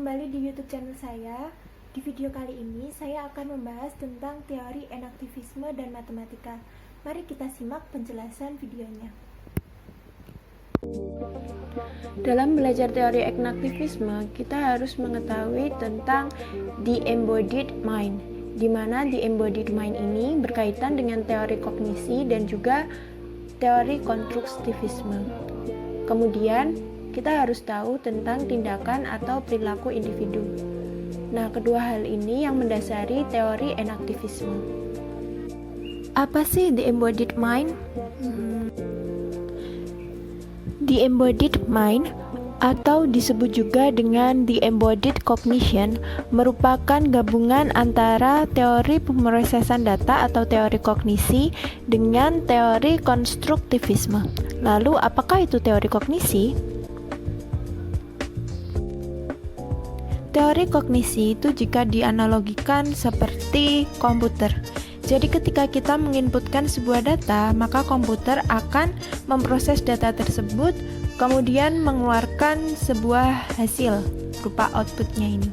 kembali di YouTube channel saya. Di video kali ini saya akan membahas tentang teori enaktivisme dan matematika. Mari kita simak penjelasan videonya. Dalam belajar teori enaktivisme, kita harus mengetahui tentang the embodied mind, di mana the embodied mind ini berkaitan dengan teori kognisi dan juga teori konstruktivisme. Kemudian, kita harus tahu tentang tindakan atau perilaku individu. Nah, kedua hal ini yang mendasari teori enaktivisme. Apa sih the embodied mind? The embodied mind atau disebut juga dengan the embodied cognition merupakan gabungan antara teori pemrosesan data atau teori kognisi dengan teori konstruktivisme. Lalu, apakah itu teori kognisi? Teori kognisi itu jika dianalogikan seperti komputer. Jadi ketika kita menginputkan sebuah data, maka komputer akan memproses data tersebut, kemudian mengeluarkan sebuah hasil berupa outputnya ini.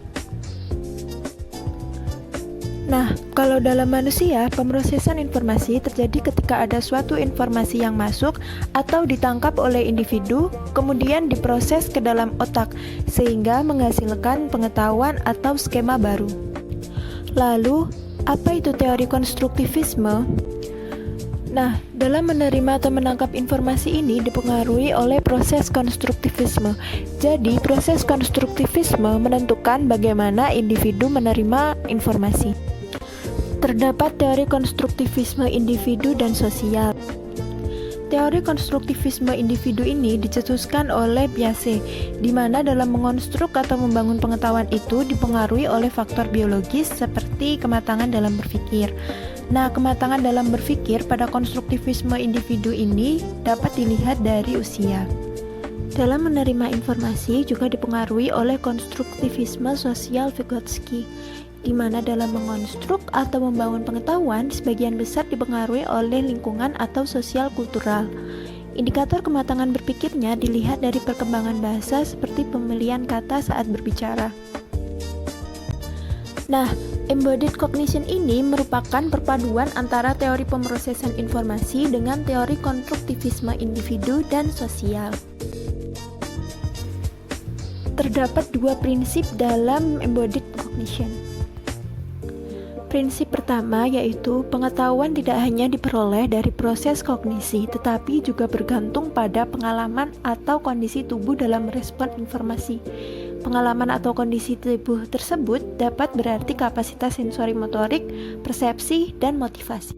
Nah, kalau dalam manusia, pemrosesan informasi terjadi ketika ada suatu informasi yang masuk atau ditangkap oleh individu, kemudian diproses ke dalam otak, sehingga menghasilkan pengetahuan atau skema baru. Lalu, apa itu teori konstruktivisme? Nah, dalam menerima atau menangkap informasi ini dipengaruhi oleh proses konstruktivisme. Jadi, proses konstruktivisme menentukan bagaimana individu menerima informasi. Terdapat teori konstruktivisme individu dan sosial. Teori konstruktivisme individu ini dicetuskan oleh Piaget, di mana dalam mengonstruk atau membangun pengetahuan itu dipengaruhi oleh faktor biologis seperti kematangan dalam berpikir. Nah, kematangan dalam berpikir pada konstruktivisme individu ini dapat dilihat dari usia. Dalam menerima informasi juga dipengaruhi oleh konstruktivisme sosial Vygotsky, di mana dalam mengonstruk atau membangun pengetahuan sebagian besar dipengaruhi oleh lingkungan atau sosial kultural. Indikator kematangan berpikirnya dilihat dari perkembangan bahasa seperti pemilihan kata saat berbicara. Nah, embodied cognition ini merupakan perpaduan antara teori pemrosesan informasi dengan teori konstruktivisme individu dan sosial. Terdapat dua prinsip dalam embodied cognition. Prinsip pertama yaitu pengetahuan tidak hanya diperoleh dari proses kognisi, tetapi juga bergantung pada pengalaman atau kondisi tubuh dalam merespon informasi. Pengalaman atau kondisi tubuh tersebut dapat berarti kapasitas sensori motorik, persepsi, dan motivasi.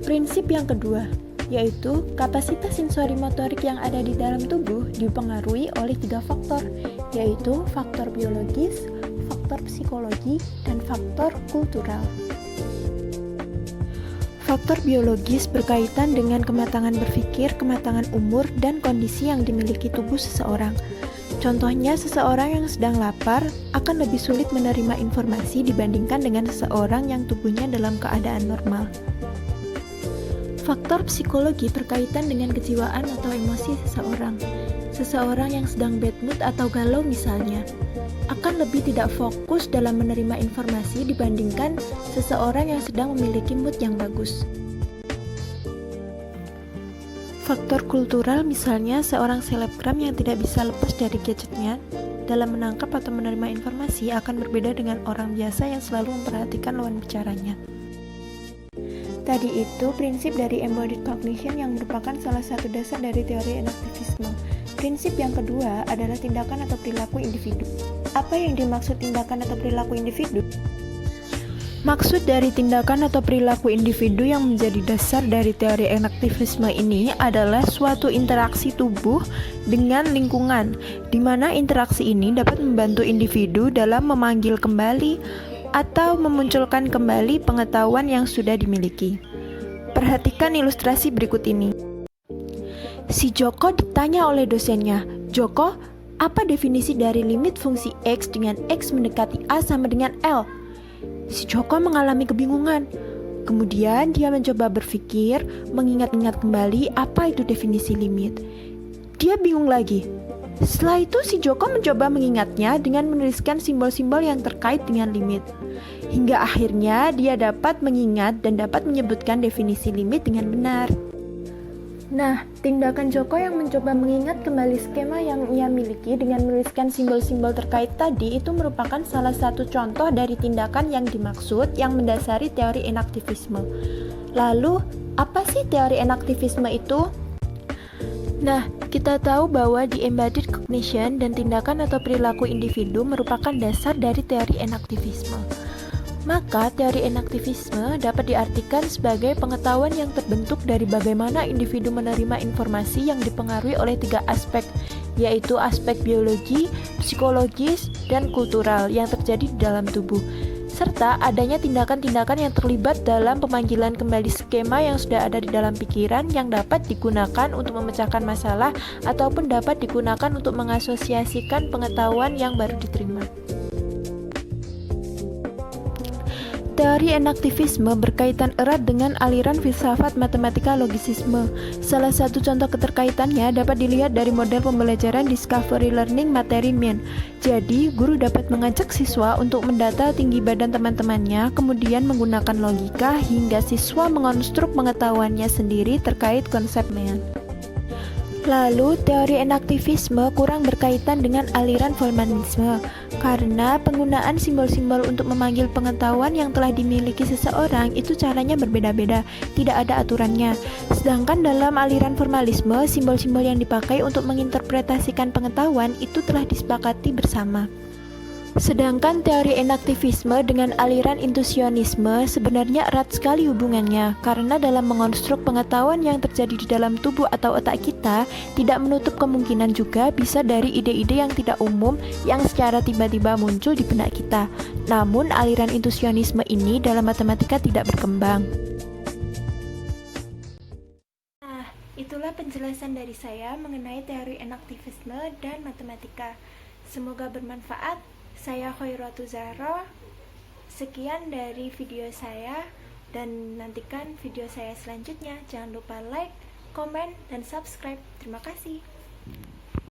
Prinsip yang kedua yaitu kapasitas sensori motorik yang ada di dalam tubuh dipengaruhi oleh tiga faktor, yaitu faktor biologis, faktor psikologi, dan faktor kultural. Faktor biologis berkaitan dengan kematangan berpikir, kematangan umur, dan kondisi yang dimiliki tubuh seseorang. Contohnya, seseorang yang sedang lapar akan lebih sulit menerima informasi dibandingkan dengan seseorang yang tubuhnya dalam keadaan normal. Faktor psikologi berkaitan dengan kejiwaan atau emosi seseorang. Seseorang yang sedang bad mood atau galau misalnya, akan lebih tidak fokus dalam menerima informasi dibandingkan seseorang yang sedang memiliki mood yang bagus. Faktor kultural misalnya seorang selebgram yang tidak bisa lepas dari gadgetnya dalam menangkap atau menerima informasi akan berbeda dengan orang biasa yang selalu memperhatikan lawan bicaranya. Tadi itu prinsip dari embodied cognition yang merupakan salah satu dasar dari teori enaktivisme. Prinsip yang kedua adalah tindakan atau perilaku individu. Apa yang dimaksud tindakan atau perilaku individu? Maksud dari tindakan atau perilaku individu yang menjadi dasar dari teori enaktivisme ini adalah suatu interaksi tubuh dengan lingkungan, di mana interaksi ini dapat membantu individu dalam memanggil kembali atau memunculkan kembali pengetahuan yang sudah dimiliki. Perhatikan ilustrasi berikut ini. Si Joko ditanya oleh dosennya, "Joko, apa definisi dari limit fungsi X dengan X mendekati A sama dengan L?" Si Joko mengalami kebingungan. Kemudian dia mencoba berpikir, mengingat-ingat kembali apa itu definisi limit. Dia bingung lagi. Setelah itu si Joko mencoba mengingatnya dengan menuliskan simbol-simbol yang terkait dengan limit. Hingga akhirnya dia dapat mengingat dan dapat menyebutkan definisi limit dengan benar. Nah, tindakan Joko yang mencoba mengingat kembali skema yang ia miliki dengan menuliskan simbol-simbol terkait tadi itu merupakan salah satu contoh dari tindakan yang dimaksud yang mendasari teori enaktivisme. Lalu, apa sih teori enaktivisme itu? Nah, kita tahu bahwa di embodied cognition dan tindakan atau perilaku individu merupakan dasar dari teori enaktivisme. Maka, teori enaktivisme dapat diartikan sebagai pengetahuan yang terbentuk dari bagaimana individu menerima informasi yang dipengaruhi oleh 3 aspek, yaitu aspek biologi, psikologis, dan kultural yang terjadi di dalam tubuh, serta adanya tindakan-tindakan yang terlibat dalam pemanggilan kembali skema yang sudah ada di dalam pikiran yang dapat digunakan untuk memecahkan masalah ataupun dapat digunakan untuk mengasosiasikan pengetahuan yang baru diterima. Teori enaktivisme berkaitan erat dengan aliran filsafat matematika logisisme. Salah satu contoh keterkaitannya dapat dilihat dari model pembelajaran discovery learning materi Min. Jadi, guru dapat mengajak siswa untuk mendata tinggi badan teman-temannya, kemudian menggunakan logika hingga siswa mengonstruk pengetahuannya sendiri terkait konsep Min. Lalu, teori enaktivisme kurang berkaitan dengan aliran Feynmanisme, karena penggunaan simbol-simbol untuk memanggil pengetahuan yang telah dimiliki seseorang itu caranya berbeda-beda, tidak ada aturannya. Sedangkan dalam aliran formalisme, simbol-simbol yang dipakai untuk menginterpretasikan pengetahuan itu telah disepakati bersama. Sedangkan teori enaktivisme dengan aliran intuisionisme sebenarnya erat sekali hubungannya, karena dalam mengonstruk pengetahuan yang terjadi di dalam tubuh atau otak kita, tidak menutup kemungkinan juga bisa dari ide-ide yang tidak umum yang secara tiba-tiba muncul di benak kita. Namun aliran intuisionisme ini dalam matematika tidak berkembang. Nah, itulah penjelasan dari saya mengenai teori enaktivisme dan matematika. Semoga bermanfaat. Saya Khairatu Zahra. Sekian dari video saya dan nantikan video saya selanjutnya. Jangan lupa like, komen, dan subscribe. Terima kasih.